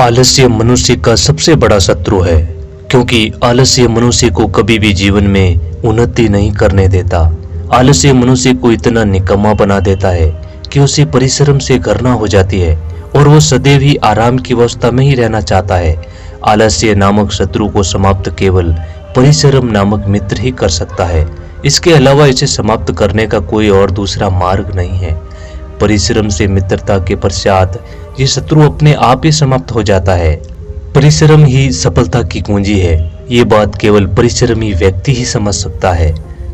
आलस्य मनुष्य का सबसे बड़ा शत्रु है, क्योंकि आलस्य मनुष्य को कभी भी जीवन में उन्नति नहीं करने देता। आलस्य मनुष्य को इतना निकम्मा बना देता है कि उसे परिश्रम से घृणा हो जाती है और वो सदैव ही आराम की अवस्था में ही रहना चाहता है। आलस्य नामक शत्रु को समाप्त केवल परिश्रम नामक मित्र ही कर सकता है। इसके अलावा इसे समाप्त करने का कोई और दूसरा मार्ग नहीं है। परिश्रम से मित्रता के पश्चात ये शत्रु अपने आप ही समाप्त हो जाता है। परिश्रम ही सफलता की कुंजी है। ये बात केवल परिश्रमी व्यक्ति ही समझ सकता है,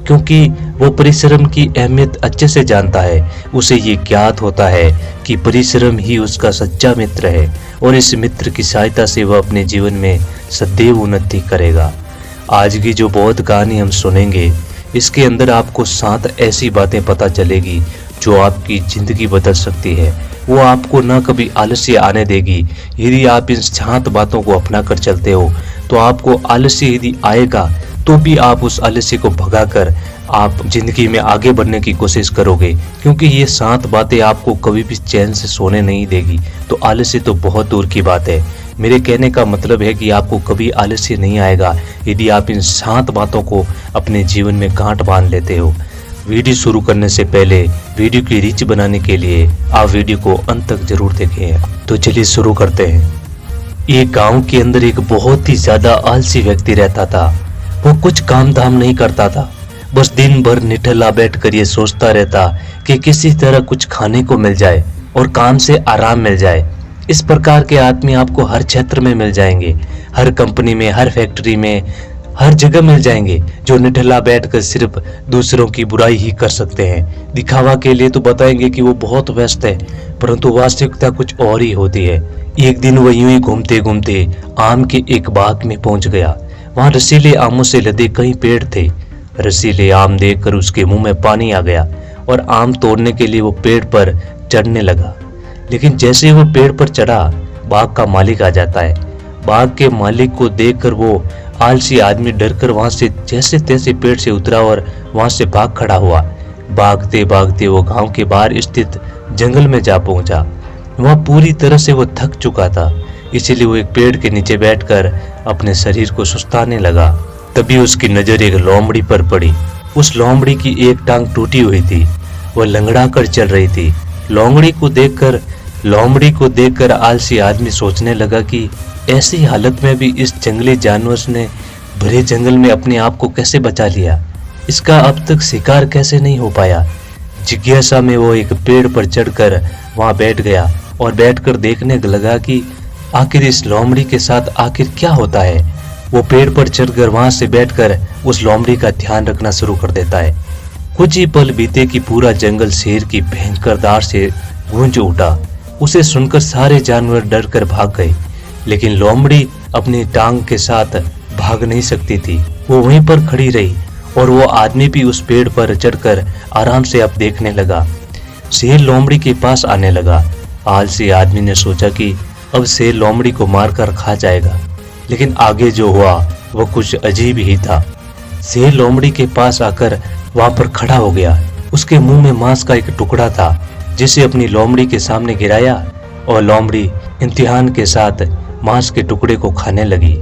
क्योंकि वो परिश्रम की अहमियत अच्छे से जानता है। उसे ये ज्ञात होता है कि परिश्रम ही उसका सच्चा मित्र है और इस मित्र की सहायता से वह अपने जीवन में सदैव उन्नति करेगा। आज की जो बौद्ध कहानी हम सुनेंगे, इसके अंदर आपको 7 ऐसी बातें पता चलेगी जो आपकी जिंदगी बदल सकती है। वो आपको न कभी आलस्य आने देगी। यदि आप इन 7 बातों को अपना कर चलते हो तो आपको आलस्य यदि आएगा तो भी आप उस आलस्य को भगाकर आप जिंदगी में आगे बढ़ने की कोशिश करोगे, क्योंकि ये 7 बातें आपको कभी भी चैन से सोने नहीं देगी। तो आलस्य तो बहुत दूर की बात है। मेरे कहने का मतलब है कि आपको कभी आलस्य नहीं आएगा यदि आप इन 7 बातों को अपने जीवन में गांठ बांध लेते हो। वीडियो शुरू करने से पहले वीडियो की रीच बनाने के लिए आप वीडियो को अंत तक जरूर देखें। तो चलिए शुरू करते हैं। एक गांव के अंदर एक बहुत ही ज्यादा आलसी व्यक्ति रहता था। वो कुछ काम धाम नहीं करता था, बस दिन भर निठल्ला बैठकर ये सोचता रहता कि किसी तरह कुछ खाने को मिल जाए और काम से आराम मिल जाए। इस प्रकार के आदमी आपको हर क्षेत्र में मिल जाएंगे, हर कंपनी में, हर फैक्ट्री में, हर जगह मिल जाएंगे, जो निठल्ला बैठकर सिर्फ दूसरों की बुराई ही कर सकते हैं। दिखावा के लिए तो बताएंगे कि वो बहुत व्यस्त है, परंतु वास्तविकता कुछ और ही होती है। एक दिन वो यूं ही घूमते घूमते आम के एक बाग में पहुंच गया। वहां रसीले आमों से लदे कई पेड़ थे। रसीले आम देखकर उसके मुंह में पानी आ गया और आम तोड़ने के लिए वो पेड़ पर चढ़ने लगा। लेकिन जैसे ही वो पेड़ पर चढ़ा, बाग का मालिक आ जाता है। बाग के मालिक को देखकर वो आलसी आदमी डरकर वहां से जैसे तैसे पेड़ से उतरा और वहां से भाग खड़ा हुआ। भागते भागते वो गांव के बाहर स्थित जंगल में जा पहुंचा। वहां पूरी तरह से वो थक चुका था, इसीलिए वो एक पेड़ के नीचे बैठकर अपने शरीर को सुस्ताने लगा। तभी उसकी नजर एक लोमड़ी पर पड़ी। उस लोमड़ी की एक टांग टूटी हुई थी, वह लंगड़ा कर चल रही थी। लोमड़ी को देखकर आलसी आदमी सोचने लगा कि ऐसी हालत में भी इस जंगली जानवर ने भरे जंगल में अपने आप को कैसे बचा लिया, इसका अब तक शिकार कैसे नहीं हो पाया। जिज्ञासा में वो एक पेड़ पर चढ़कर वहां बैठ गया और बैठकर देखने लगा कि आखिर इस लोमड़ी के साथ आखिर क्या होता है। वो पेड़ पर चढ़कर वहां से बैठकर उस लोमड़ी का ध्यान रखना शुरू कर देता है। कुछ ही पल बीते कि पूरा जंगल शेर की भयंकर दार से गूंज उठा। उसे सुनकर सारे जानवर डर कर भाग गए, लेकिन लोमड़ी अपनी टांग के साथ भाग नहीं सकती थी। वो वहीं पर खड़ी रही और वो आदमी भी उस पेड़ पर चढ़कर आराम से अब देखने लगा। शेर लोमड़ी के पास आने लगा। आलसी आदमी ने सोचा कि अब शेर लोमड़ी को मारकर खा जाएगा, लेकिन आगे जो हुआ वह कुछ अजीब ही था। शेर लोमड़ी के पास आकर वहां पर खड़ा हो गया। उसके मुंह में मांस का एक टुकड़ा था, जिसे अपनी लोमड़ी के सामने गिराया और लोमड़ी इम्तिहान के साथ मांस के टुकड़े को खाने लगी।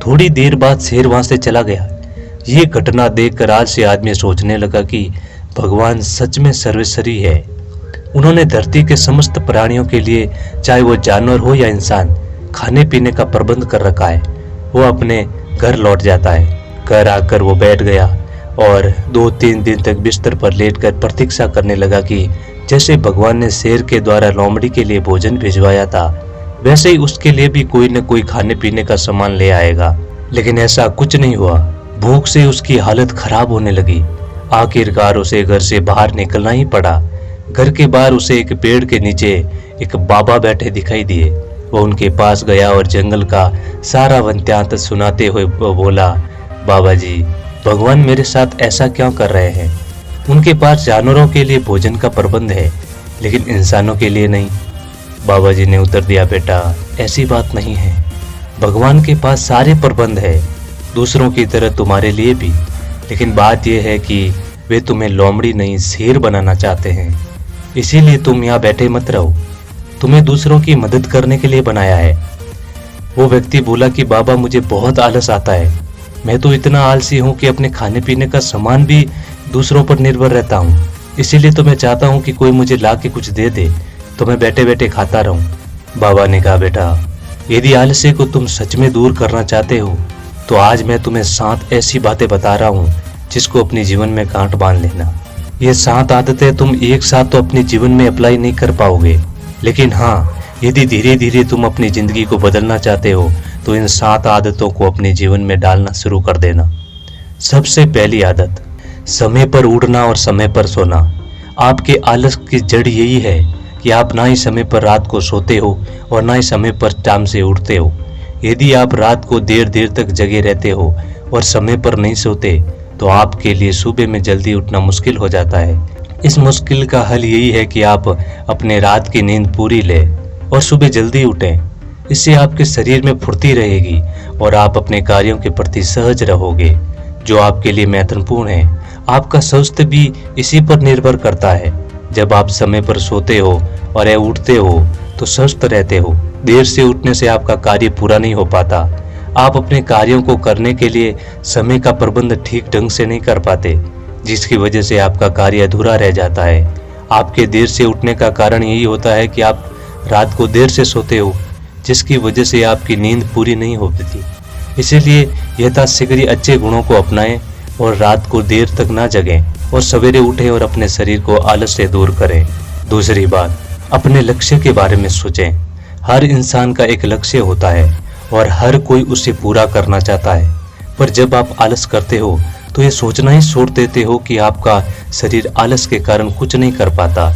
थोड़ी देर बाद शेर वहां से चला गया। ये घटना देखकर आलसी आदमी सोचने लगा कि भगवान सच में सर्वश्री है। उन्होंने धरती के समस्त प्राणियों के लिए, चाहे वो जानवर हो या इंसान, खाने पीने का प्रबंध कर रखा है। वो अपने घर लौट जाता है। घर आकर वो बैठ गया और 2-3 दिन तक बिस्तर पर लेटकर प्रतीक्षा करने लगा कि जैसे भगवान ने शेर के द्वारा लोमड़ी के लिए भोजन भिजवाया था, वैसे ही उसके लिए भी कोई न कोई खाने पीने का सामान ले आएगा। लेकिन ऐसा कुछ नहीं हुआ। भूख से उसकी हालत खराब होने लगी। आखिरकार उसे घर से बाहर निकलना ही पड़ा। घर के बाहर उसे एक पेड़ के नीचे एक बाबा बैठे दिखाई दिए। वो उनके पास गया और जंगल का सारा वृत्तांत सुनाते हुए बोला, बाबा जी, भगवान मेरे साथ ऐसा क्यों कर रहे हैं? उनके पास जानवरों के लिए भोजन का प्रबंध है, लेकिन इंसानों के लिए नहीं। बाबा जी ने उत्तर दिया, बेटा ऐसी बात नहीं है। भगवान के पास सारे प्रबंध है, दूसरों की तरह तुम्हारे लिए भी। लेकिन बात यह है कि वे तुम्हें लोमड़ी नहीं शेर बनाना चाहते हैं। इसीलिए तुम यहाँ बैठे मत रहो। तुम्हें दूसरों की मदद करने के लिए बनाया है। वो व्यक्ति बोला कि बाबा मुझे बहुत आलस आता है, मैं तो इतना आलसी हूँ कि अपने खाने पीने का सामान भी दूसरों पर निर्भर रहता हूँ, इसीलिए तो मैं चाहता हूँ कि कोई मुझे ला के कुछ दे दे तो मैं बैठे बैठे खाता रहूं। बाबा ने कहा, बेटा यदि आलस्य को तुम सच में दूर करना चाहते हो तो आज मैं तुम्हें 7 ऐसी बातें बता रहा हूँ जिसको अपने जीवन में गांठ बांध लेना। ये 7 आदतें तुम एक साथ तो अपने जीवन में अप्लाई नहीं कर पाओगे, लेकिन हाँ, यदि धीरे धीरे तुम अपनी जिंदगी को बदलना चाहते हो तो इन 7 आदतों को अपने जीवन में डालना शुरू कर देना। सबसे पहली आदत, समय पर उठना और समय पर सोना। आपके आलस की जड़ यही है कि आप ना ही समय पर रात को सोते हो और ना ही समय पर टाइम से उठते हो। यदि आप रात को देर देर तक जगे रहते हो और समय पर नहीं सोते तो आपके लिए सुबह में जल्दी उठना मुश्किल हो जाता है। इस मुश्किल का हल यही है कि आप अपने रात की नींद पूरी लें और सुबह जल्दी उठें। इससे आपके शरीर में फुर्ती रहेगी और आप अपने कार्यों के प्रति सहज रहोगे जो आपके लिए महत्वपूर्ण है। आपका स्वास्थ्य भी इसी पर निर्भर करता है। जब आप समय पर सोते हो और उठते हो तो स्वस्थ रहते हो। देर से उठने से आपका कार्य पूरा नहीं हो पाता। आप अपने कार्यों को करने के लिए समय का प्रबंध ठीक ढंग से नहीं कर पाते, जिसकी वजह से आपका कार्य अधूरा रह जाता है। आपके देर से उठने का कारण यही होता है कि आप रात को देर से सोते हो, जिसकी वजह से आपकी नींद पूरी नहीं हो पाती। इसीलिए यथाशीघ्र अच्छे गुणों को अपनाएं और रात को देर तक ना जगें और सवेरे उठें और अपने शरीर को आलस से दूर करें। दूसरी बात, अपने लक्ष्य के बारे में सोचें। हर इंसान का एक लक्ष्य होता है और हर कोई उसे पूरा करना चाहता है, पर जब आप आलस करते हो तो ये सोचना ही छोड़ देते हो कि आपका शरीर आलस के कारण कुछ नहीं कर पाता,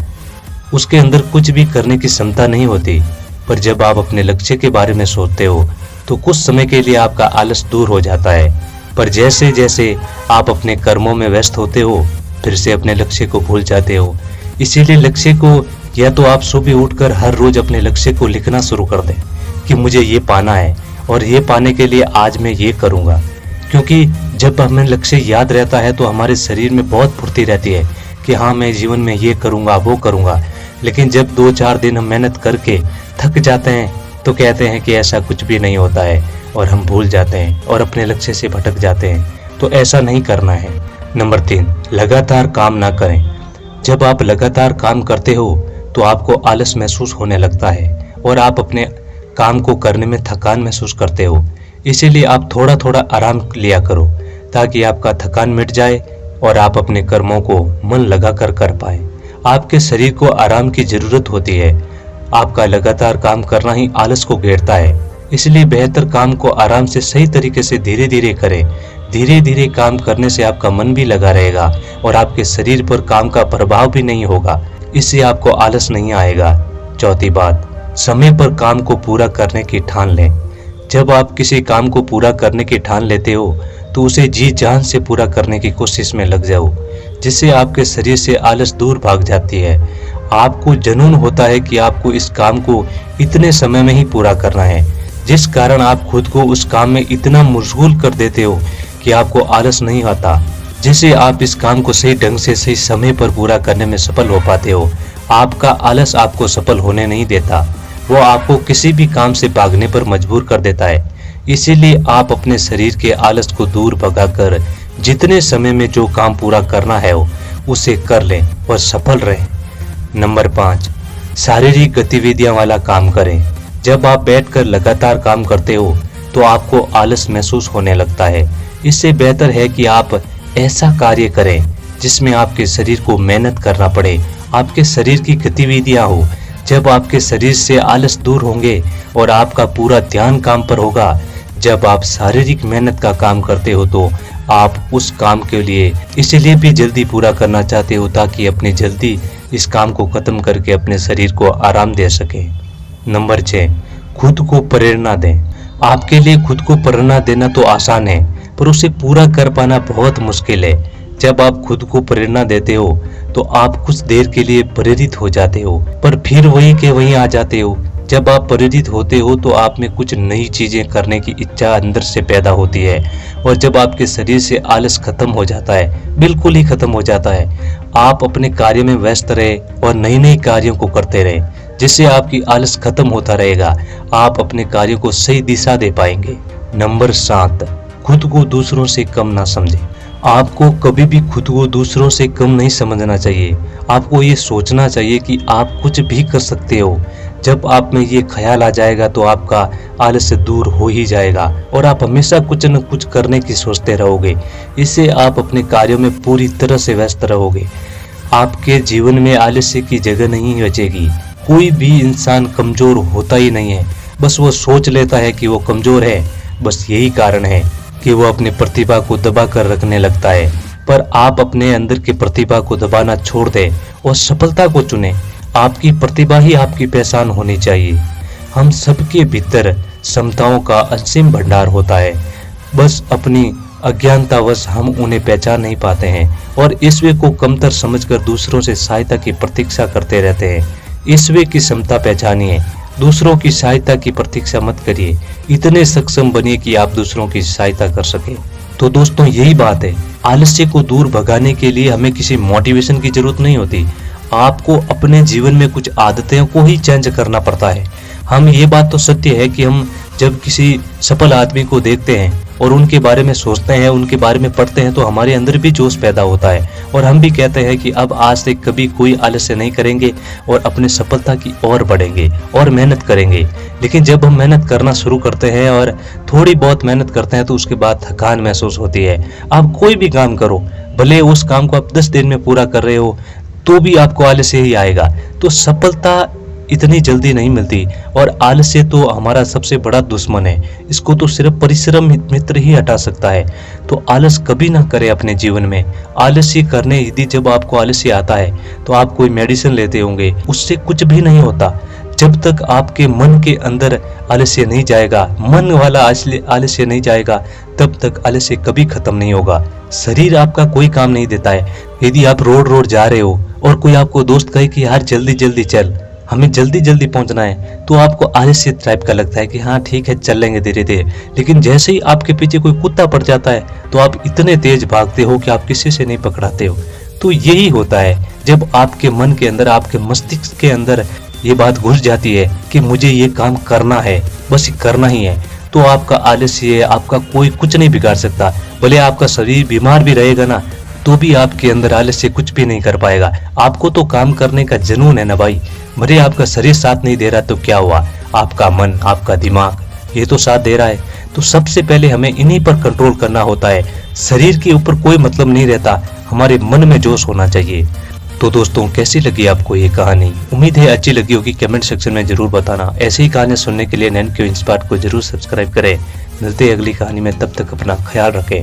उसके अंदर कुछ भी करने की क्षमता नहीं होती। पर जब आप अपने लक्ष्य के बारे में सोचते हो तो कुछ समय के लिए आपका आलस दूर हो जाता है, पर जैसे जैसे आप अपने कर्मों में व्यस्त होते हो फिर से अपने लक्ष्य को भूल जाते हो। इसीलिए लक्ष्य को या तो आप सुबह उठकर हर रोज अपने लक्ष्य को लिखना शुरू कर दें कि मुझे ये पाना है और ये पाने के लिए आज मैं ये करूँगा, क्योंकि जब हमें लक्ष्य याद रहता है तो हमारे शरीर में बहुत फुर्ती रहती है कि हाँ मैं जीवन में ये करूँगा वो करूँगा। लेकिन जब 2-4 दिन हम मेहनत करके थक जाते हैं तो कहते हैं कि ऐसा कुछ भी नहीं होता है और हम भूल जाते हैं और अपने लक्ष्य से भटक जाते हैं। तो ऐसा नहीं करना है। नंबर 3, लगातार काम ना करें। जब आप लगातार काम करते हो तो आपको आलस महसूस होने लगता है और आप अपने काम को करने में थकान महसूस करते हो। इसीलिए आप थोड़ा थोड़ा आराम लिया करो ताकि आपका थकान मिट जाए और आप अपने कर्मों को मन लगाकर कर पाए। आपके शरीर को आराम की जरूरत होती है। आपका लगातार काम करना ही आलस को घेरता है। इसलिए बेहतर काम को आराम से सही तरीके से धीरे धीरे करें। धीरे धीरे काम करने से आपका मन भी लगा रहेगा और आपके शरीर पर काम का प्रभाव भी नहीं होगा। इससे आपको आलस नहीं आएगा। चौथी बात, समय पर काम को पूरा करने की ठान लें। जब आप किसी काम को पूरा करने की ठान लेते हो तो उसे जी जान से पूरा करने की कोशिश में लग जाओ, जिससे आपके शरीर से आलस दूर भाग जाती है। आपको जुनून होता है कि आपको इस काम को इतने समय में ही पूरा करना है, जिस कारण आप खुद को उस काम में इतना मशगूल कर देते हो कि आपको आलस नहीं आता, जिससे आप इस काम को सही ढंग से सही समय पर पूरा करने में सफल हो पाते हो। आपका आलस आपको सफल होने नहीं देता, वो आपको किसी भी काम से भागने पर मजबूर कर देता है। इसीलिए आप अपने शरीर के आलस को दूर भगाकर जितने समय में जो काम पूरा करना है उसे कर लें और सफल रहें। नंबर 5, शारीरिक गतिविधियां वाला काम करें। जब आप बैठकर लगातार काम करते हो तो आपको आलस महसूस होने लगता है। इससे बेहतर है कि आप ऐसा कार्य करें जिसमें आपके शरीर को मेहनत करना पड़े, आपके शरीर की गतिविधियां हो। जब आपके शरीर से आलस दूर होंगे और आपका पूरा ध्यान काम पर होगा। जब आप शारीरिक मेहनत का काम करते हो तो आप उस काम के लिए इसलिए भी जल्दी पूरा करना चाहते हो ताकि अपने जल्दी इस काम को खत्म करके अपने शरीर को आराम दे सके। नंबर 6, खुद को प्रेरणा दें। आपके लिए खुद को प्रेरणा देना तो आसान है, पर उसे पूरा कर पाना बहुत मुश्किल है। जब आप खुद को प्रेरणा देते हो तो आप कुछ देर के लिए प्रेरित हो जाते हो, पर फिर वही के वहीं आ जाते हो। जब आप प्रेरित होते हो तो आप में कुछ नई चीजें करने की इच्छा अंदर से पैदा होती है, और जब आपके शरीर से आलस खत्म हो जाता है, बिल्कुल ही खत्म हो जाता है, आप अपने कार्य में व्यस्त रहे और नई नई कार्यों को करते रहे। जिससे आपकी आलस खत्म होता रहेगा। आप अपने कार्यों को सही दिशा दे पाएंगे। नंबर 7, खुद को दूसरों से कम ना समझें। आपको कभी भी खुद को दूसरों से कम नहीं समझना चाहिए। आपको ये सोचना चाहिए कि आप कुछ भी कर सकते हो। जब आप में ये ख्याल आ जाएगा तो आपका आलस दूर हो ही जाएगा और आप हमेशा कुछ न कुछ करने की सोचते रहोगे। इससे आप अपने कार्यों में पूरी तरह से व्यस्त रहोगे। आपके जीवन में आलस्य की जगह नहीं बचेगी। कोई भी इंसान कमजोर होता ही नहीं है, बस वो सोच लेता है कि वो कमजोर है। बस यही कारण है कि वो अपनी प्रतिभा को दबा कर रखने लगता है। पर आप अपने अंदर की प्रतिभा को दबाना छोड़ दें और सफलता को चुनें। आपकी प्रतिभा ही आपकी पहचान होनी चाहिए। हम सबके भीतर क्षमताओं का असीम भंडार होता है, बस अपनी अज्ञानतावश हम उन्हें पहचान नहीं पाते हैं और ईश्वर को कमतर समझकर दूसरों से सहायता की प्रतीक्षा करते रहते हैं। ईश्वर की क्षमता पहचानिए, दूसरों की सहायता की प्रतीक्षा मत करिए। इतने सक्षम बनिए कि आप दूसरों की सहायता कर सके। तो दोस्तों यही बात है, आलस्य को दूर भगाने के लिए हमें किसी मोटिवेशन की जरूरत नहीं होती। आपको अपने जीवन में कुछ आदतें को ही चेंज करना पड़ता है। हम ये बात तो सत्य है कि हम जब किसी सफल आदमी को देखते हैं और उनके बारे में सोचते हैं, उनके बारे में पढ़ते हैं, तो हमारे अंदर भी जोश पैदा होता है और हम भी कहते हैं कि अब आज से कभी कोई आलस्य नहीं करेंगे और अपने सफलता की ओर बढ़ेंगे और मेहनत करेंगे। लेकिन जब हम मेहनत करना शुरू करते हैं और थोड़ी बहुत मेहनत करते हैं तो उसके बाद थकान महसूस होती है। आप कोई भी काम करो, भले उस काम को आप 10 दिन में पूरा कर रहे हो तो भी आपको आलस्य ही आएगा। तो सफलता इतनी जल्दी नहीं मिलती और आलस्य तो हमारा सबसे बड़ा दुश्मन है। इसको तो सिर्फ परिश्रम मित्र ही हटा सकता है। तो आलस कभी ना करें अपने जीवन में। आलस्य करने यदि जब आपको आलस्य आता है तो आप कोई मेडिसिन लेते होंगे, उससे कुछ भी नहीं होता। जब तक आपके मन के अंदर आलस्य नहीं जाएगा, मन वाला आलस्य नहीं जाएगा, तब तक आलस्य कभी खत्म नहीं होगा। शरीर आपका कोई काम नहीं देता है। यदि आप रोड जा रहे हो और कोई आपको दोस्त कहे कि यार जल्दी जल्दी चल, हमें जल्दी जल्दी पहुंचना है, तो आपको आलस्य टाइप का लगता है कि हाँ ठीक है चल लेंगे धीरे धीरे। लेकिन जैसे ही आपके पीछे कोई कुत्ता पड़ जाता है तो आप इतने तेज भागते हो कि आप किसी से नहीं पकड़ाते हो। तो यही होता है जब आपके मन के अंदर, आपके मस्तिष्क के अंदर ये बात घुस जाती है कि मुझे ये काम करना है, बस करना ही है, तो आपका आलस्य, आपका कोई कुछ नहीं बिगाड़ सकता। भले आपका शरीर बीमार भी रहेगा ना, तो भी आपके अंदर आलस्य कुछ भी नहीं कर पाएगा। आपको तो काम करने का जुनून है ना भाई। भले आपका शरीर साथ नहीं दे रहा तो क्या हुआ, आपका मन, आपका दिमाग ये तो साथ दे रहा है। तो सबसे पहले हमें इन्हीं पर कंट्रोल करना होता है। शरीर के ऊपर कोई मतलब नहीं रहता, हमारे मन में जोश होना चाहिए। तो दोस्तों कैसी लगी आपको ये कहानी? उम्मीद है अच्छी लगी होगी। कमेंट सेक्शन में जरूर बताना। ऐसे ही कहानियां सुनने के लिए नैन क्यों इंस्पायर्ड को जरूर सब्सक्राइब करें। मिलते हैं अगली कहानी में, तब तक अपना ख्याल रखें।